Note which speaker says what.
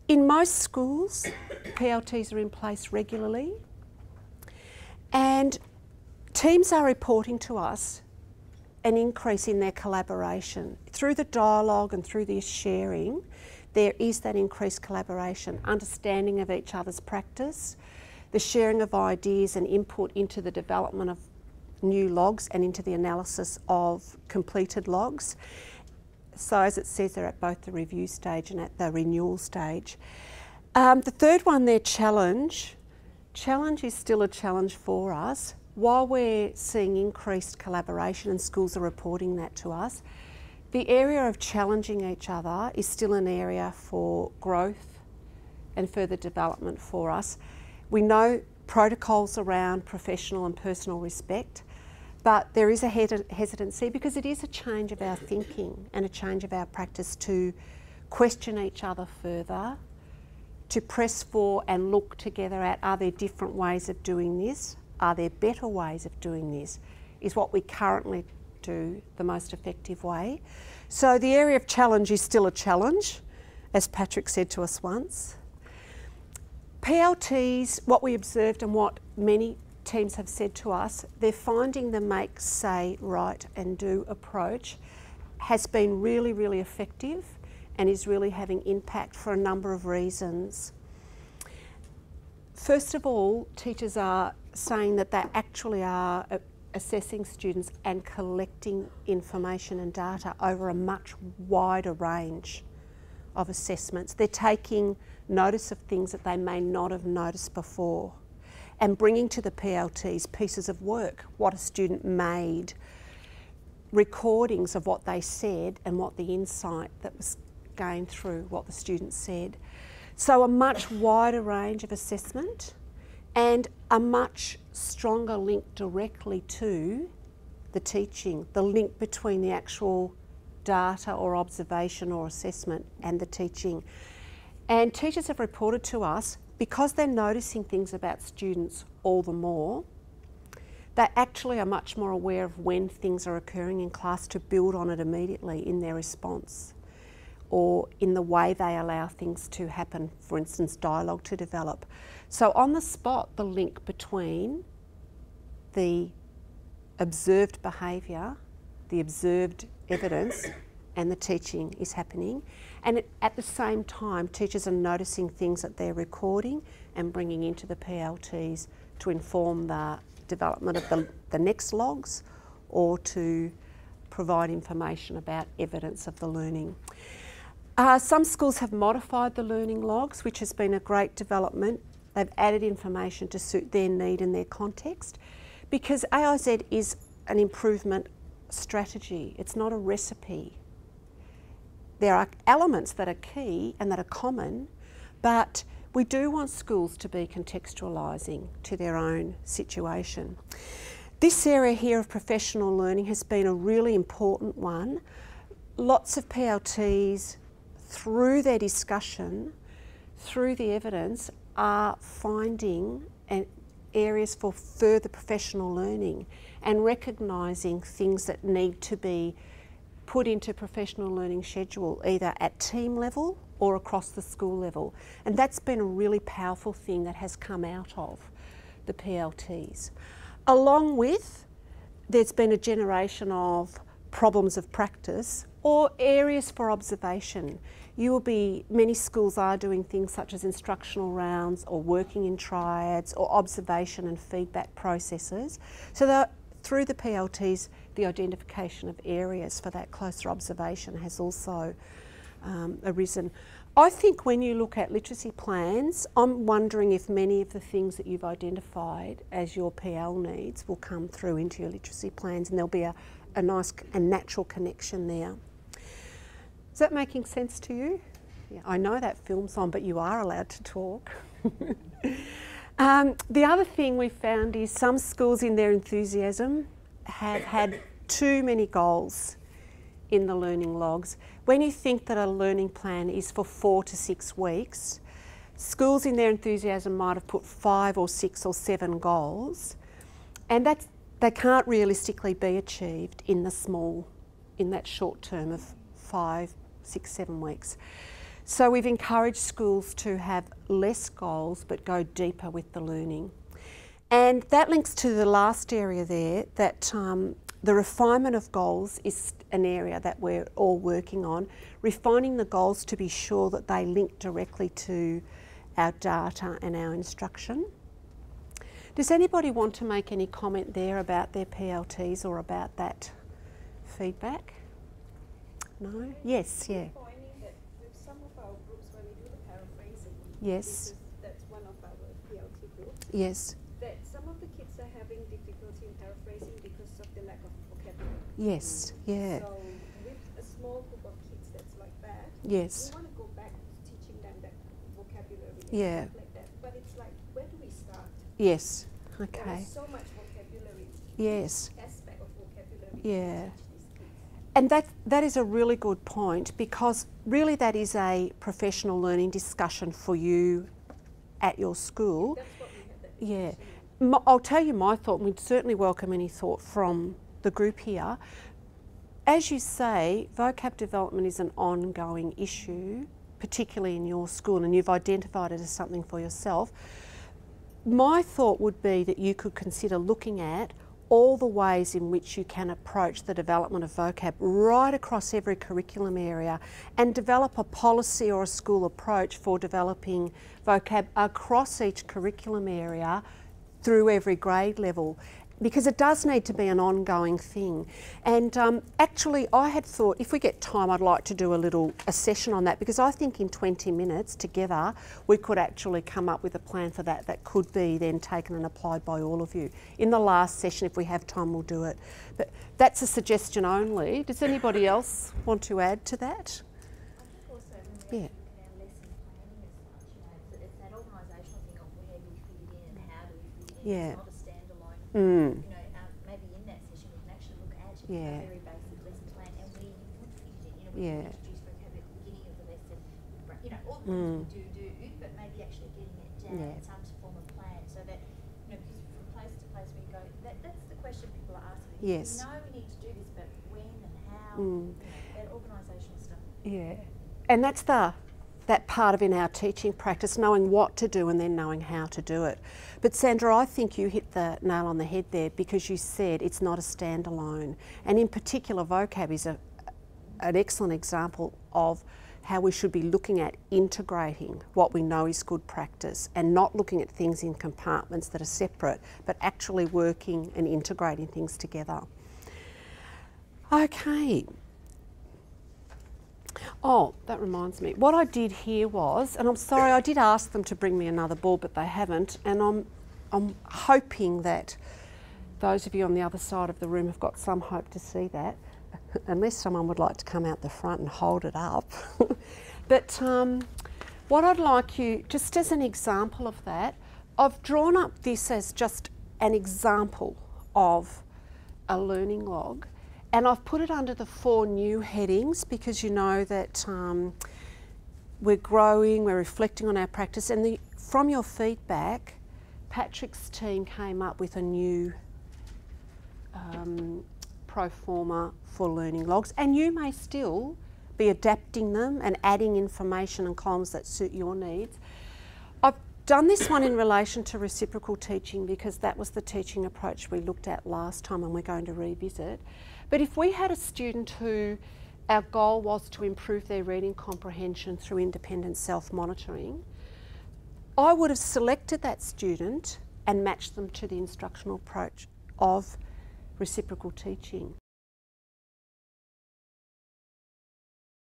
Speaker 1: In most schools, PLTs are in place regularly, and teams are reporting to us an increase in their collaboration. Through the dialogue and through the sharing, there is that increased collaboration, understanding of each other's practice, the sharing of ideas and input into the development of new logs and into the analysis of completed logs. So as it says, they're at both the review stage and at the renewal stage. The third one there, challenge. Challenge is still a challenge for us. While we're seeing increased collaboration and schools are reporting that to us, the area of challenging each other is still an area for growth and further development for us. We know protocols around professional and personal respect, but there is a hesitancy because it is a change of our thinking and a change of our practice to question each other further, to press for and look together at, are there different ways of doing this? Are there better ways of doing this? Is what we currently do the most effective way? So the area of challenge is still a challenge, as Patrick said to us once. PLTs, what we observed and what many teams have said to us, they're finding the make, say, write and do approach has been really, really effective and is really having impact for a number of reasons. First of all, teachers are saying that they actually are assessing students and collecting information and data over a much wider range of assessments. They're taking notice of things that they may not have noticed before and bringing to the PLTs pieces of work, what a student made, recordings of what they said and what the insight that was gained through what the student said. So a much wider range of assessment and a much stronger link directly to the teaching, the link between the actual data or observation or assessment and the teaching. And teachers have reported to us, because they're noticing things about students all the more, they actually are much more aware of when things are occurring in class to build on it immediately in their response or in the way they allow things to happen, for instance, dialogue to develop. So on the spot, the link between the observed behaviour, the observed evidence and the teaching is happening. And at the same time, teachers are noticing things that they're recording and bringing into the PLTs to inform the development of the next logs or to provide information about evidence of the learning. Some schools have modified the learning logs, which has been a great development. They've added information to suit their need and their context, because AIZ is an improvement strategy. It's not a recipe. There are elements that are key and that are common, but we do want schools to be contextualising to their own situation. This area here of professional learning has been a really important one. Lots of PLTs, through their discussion, through the evidence, are finding areas for further professional learning and recognising things that need to be put into professional learning schedule, either at team level or across the school level. And that's been a really powerful thing that has come out of the PLTs. Along with, there's been a generation of problems of practice or areas for observation. Many schools are doing things such as instructional rounds or working in triads or observation and feedback processes. So that through the PLTs, the identification of areas for that closer observation has also arisen. I think when you look at literacy plans, I'm wondering if many of the things that you've identified as your PL needs will come through into your literacy plans, and there'll be a nice and natural connection there. Is that making sense to you? Yeah, I know that film's on, but you are allowed to talk. The other thing we found is some schools in their enthusiasm have had too many goals in the learning logs. When you think that a learning plan is for 4 to 6 weeks, schools in their enthusiasm might have put 5 or 6 or 7 goals, and they can't realistically be achieved in that short term of 5, 6, 7 weeks. So we've encouraged schools to have less goals but go deeper with the learning. And that links to the last area there, that the refinement of goals is an area that we're all working on, refining the goals to be sure that they link directly to our data and our instruction. Does anybody want to make any comment there about their PLTs or about that feedback? No? Yes, yeah.
Speaker 2: Finding that with some of our groups where we do the paraphrasing,
Speaker 1: Yes.
Speaker 2: that's one of our PLT groups,
Speaker 1: Yes.
Speaker 2: that some of the kids are having difficulty in paraphrasing because of the lack of vocabulary.
Speaker 1: Yes, yeah.
Speaker 2: So with a small group of kids that's like that,
Speaker 1: Yes.
Speaker 2: we want to go back to teaching them that vocabulary and
Speaker 1: Yeah.
Speaker 2: stuff like that. But it's like, where do we start?
Speaker 1: Yes.
Speaker 2: There
Speaker 1: Okay.
Speaker 2: is so much vocabulary,
Speaker 1: Yes.
Speaker 2: aspect of vocabulary.
Speaker 1: Yeah.
Speaker 2: To teach these kids.
Speaker 1: And that is a really good point, because really that is a professional learning discussion for you at your school.
Speaker 2: That's what we had. That
Speaker 1: Yeah.
Speaker 2: discussion.
Speaker 1: I'll tell you my thought, and we'd certainly welcome any thought from the group here. As you say, vocab development is an ongoing issue, particularly in your school, and you've identified it as something for yourself. My thought would be that you could consider looking at all the ways in which you can approach the development of vocab right across every curriculum area, and develop a policy or a school approach for developing vocab across each curriculum area through every grade level, because it does need to be an ongoing thing. And actually I had thought, if we get time, I'd like to do a session on that, because I think in 20 minutes together we could actually come up with a plan for that that could be then taken and applied by all of you. In the last session, if we have time, we'll do it. But that's a suggestion only. Does anybody else want to add to that?
Speaker 3: I think also when
Speaker 1: Yeah.
Speaker 3: we're looking at our lesson planning as such, it's that organisational thing of where do we fit it in and how do we fit it in.
Speaker 1: Yeah.
Speaker 3: It's not a standalone.
Speaker 1: Mm.
Speaker 3: Maybe in that session we can actually look at
Speaker 1: Yeah.
Speaker 3: a very basic lesson plan and where you would fit it in. We
Speaker 1: Yeah.
Speaker 3: can introduce vocabulary at the beginning of the lesson. All the
Speaker 1: Mm.
Speaker 3: things we do, but maybe actually getting it down
Speaker 1: Yeah.
Speaker 3: in some form of plan, so that because from place to place we go. That's the question people are asking.
Speaker 1: Yes.
Speaker 3: We know we need to do this, but when and how?
Speaker 1: Mm.
Speaker 3: That organisational stuff.
Speaker 1: Yeah, and that's that part of in our teaching practice, knowing what to do and then knowing how to do it. But Sandra, I think you hit the nail on the head there, because you said it's not a standalone, and in particular vocab is an excellent example of how we should be looking at integrating what we know is good practice, and not looking at things in compartments that are separate, but actually working and integrating things together. Okay. Oh, that reminds me. What I did here was, and I'm sorry, I did ask them to bring me another ball, but they haven't, and I'm hoping that those of you on the other side of the room have got some hope to see that, unless someone would like to come out the front and hold it up. But what I'd like you, just as an example of that, I've drawn up this as just an example of a learning log. And I've put it under the 4 new headings, because you know that we're growing, we're reflecting on our practice, and from your feedback, Patrick's team came up with a new pro forma for learning logs, and you may still be adapting them and adding information and columns that suit your needs. I've done this one in relation to reciprocal teaching, because that was the teaching approach we looked at last time and we're going to revisit. But if we had a student who our goal was to improve their reading comprehension through independent self-monitoring, I would have selected that student and matched them to the instructional approach of reciprocal teaching.